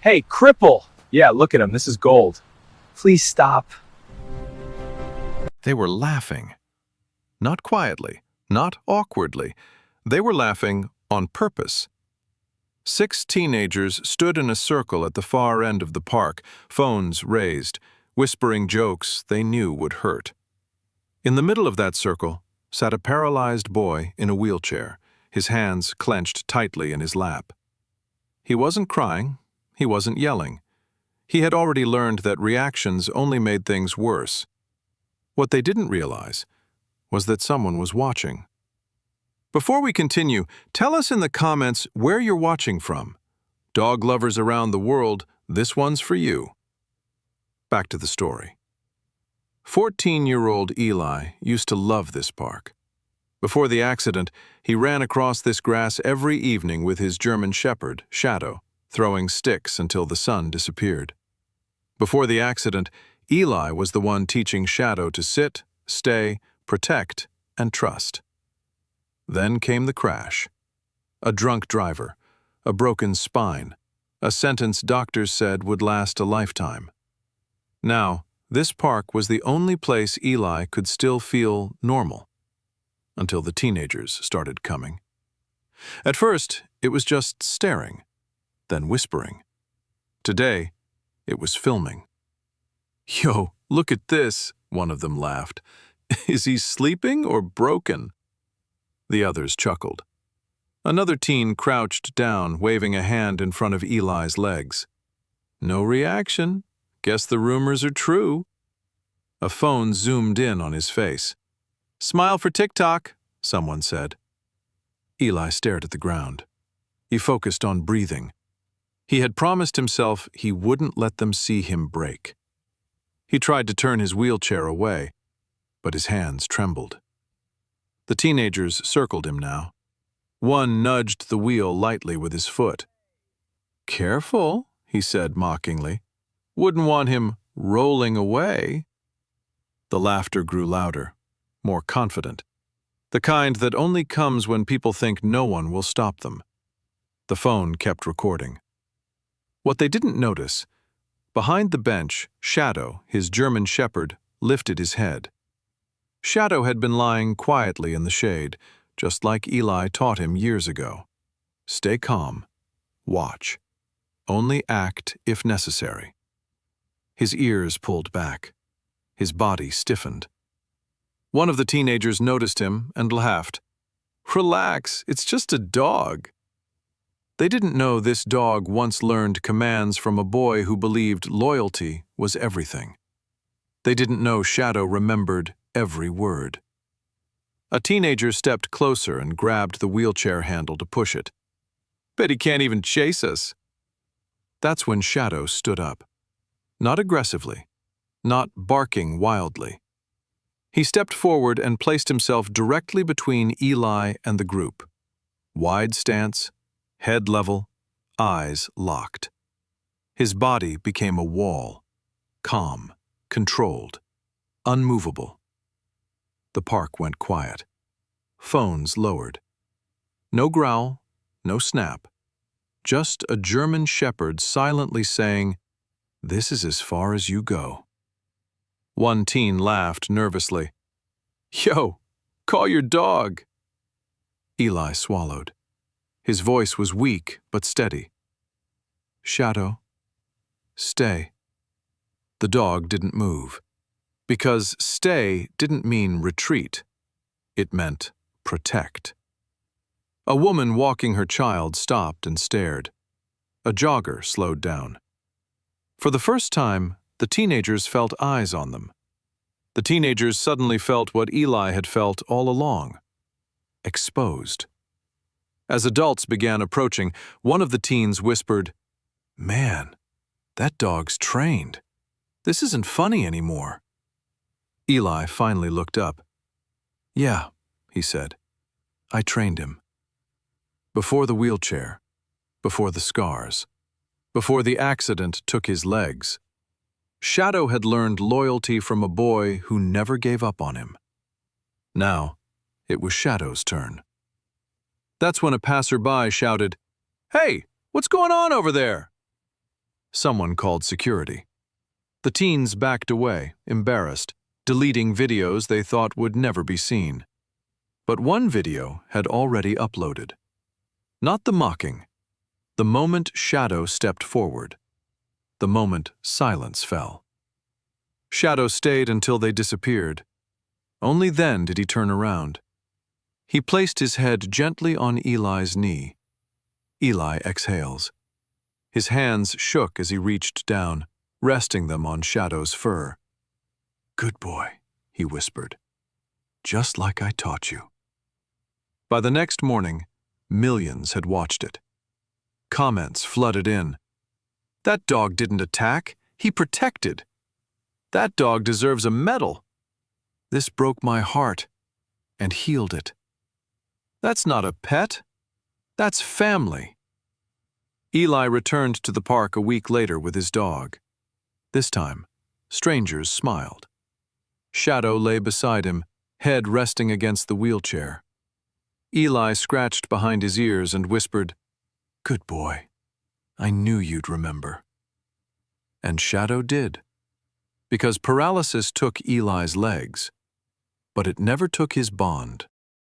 Hey, cripple! Yeah, look at him. This is gold. Please stop. They were laughing. Not quietly, not awkwardly. They were laughing on purpose. 6 teenagers stood in a circle at the far end of the park, phones raised, whispering jokes they knew would hurt. In the middle of that circle sat a paralyzed boy in a wheelchair, his hands clenched tightly in his lap. He wasn't crying, he wasn't yelling. He had already learned that reactions only made things worse. What they didn't realize was that someone was watching. Before we continue, tell us in the comments where you're watching from. Dog lovers around the world, this one's for you. Back to the story. 14-year-old Eli used to love this park. Before the accident, he ran across this grass every evening with his German Shepherd, Shadow, throwing sticks until the sun disappeared. Before the accident, Eli was the one teaching Shadow to sit, stay, protect, and trust. Then came the crash. A drunk driver, a broken spine, a sentence doctors said would last a lifetime. Now, this park was the only place Eli could still feel normal, until the teenagers started coming. At first, it was just staring, then whispering. Today, it was filming. "Yo, look at this," one of them laughed. "Is he sleeping or broken?" The others chuckled. Another teen crouched down, waving a hand in front of Eli's legs. "No reaction. Guess the rumors are true." A phone zoomed in on his face. "Smile for TikTok," someone said. Eli stared at the ground. He focused on breathing. He had promised himself he wouldn't let them see him break. He tried to turn his wheelchair away, but his hands trembled. The teenagers circled him now. One nudged the wheel lightly with his foot. "Careful," he said mockingly. "Wouldn't want him rolling away." The laughter grew louder, more confident. The kind that only comes when people think no one will stop them. The phone kept recording. What they didn't notice, behind the bench, Shadow, his German Shepherd, lifted his head. Shadow had been lying quietly in the shade, just like Eli taught him years ago. Stay calm. Watch. Only act if necessary. His ears pulled back. His body stiffened. One of the teenagers noticed him and laughed. "Relax, it's just a dog." They didn't know this dog once learned commands from a boy who believed loyalty was everything. They didn't know Shadow remembered every word. A teenager stepped closer and grabbed the wheelchair handle to push it. "Bet he can't even chase us." That's when Shadow stood up. Not aggressively, not barking wildly. He stepped forward and placed himself directly between Eli and the group. Wide stance, head level, eyes locked. His body became a wall, calm, controlled, unmovable. The park went quiet. Phones lowered. No growl, no snap. Just a German Shepherd silently saying, "This is as far as you go." One teen laughed nervously. "Yo, call your dog." Eli swallowed. His voice was weak but steady. "Shadow, stay." The dog didn't move. Because stay didn't mean retreat. It meant protect. A woman walking her child stopped and stared. A jogger slowed down. For the first time, the teenagers felt eyes on them. The teenagers suddenly felt what Eli had felt all along. Exposed. As adults began approaching, one of the teens whispered, "Man, that dog's trained. This isn't funny anymore." Eli finally looked up. "Yeah," he said. "I trained him. Before the wheelchair, before the scars, before the accident took his legs, Shadow had learned loyalty from a boy who never gave up on him. Now, it was Shadow's turn. That's when a passerby shouted, "Hey, what's going on over there?" Someone called security. The teens backed away, embarrassed, deleting videos they thought would never be seen. But one video had already uploaded. Not the mocking. The moment Shadow stepped forward. The moment silence fell. Shadow stayed until they disappeared. Only then did he turn around. He placed his head gently on Eli's knee. Eli exhales. His hands shook as he reached down, resting them on Shadow's fur. "Good boy," he whispered. "Just like I taught you." By the next morning, millions had watched it. Comments flooded in. "That dog didn't attack, he protected. That dog deserves a medal. This broke my heart and healed it. That's not a pet, that's family." Eli returned to the park a week later with his dog. This time, strangers smiled. Shadow lay beside him, head resting against the wheelchair. Eli scratched behind his ears and whispered, "Good boy, I knew you'd remember." And Shadow did, because paralysis took Eli's legs, but it never took his bond.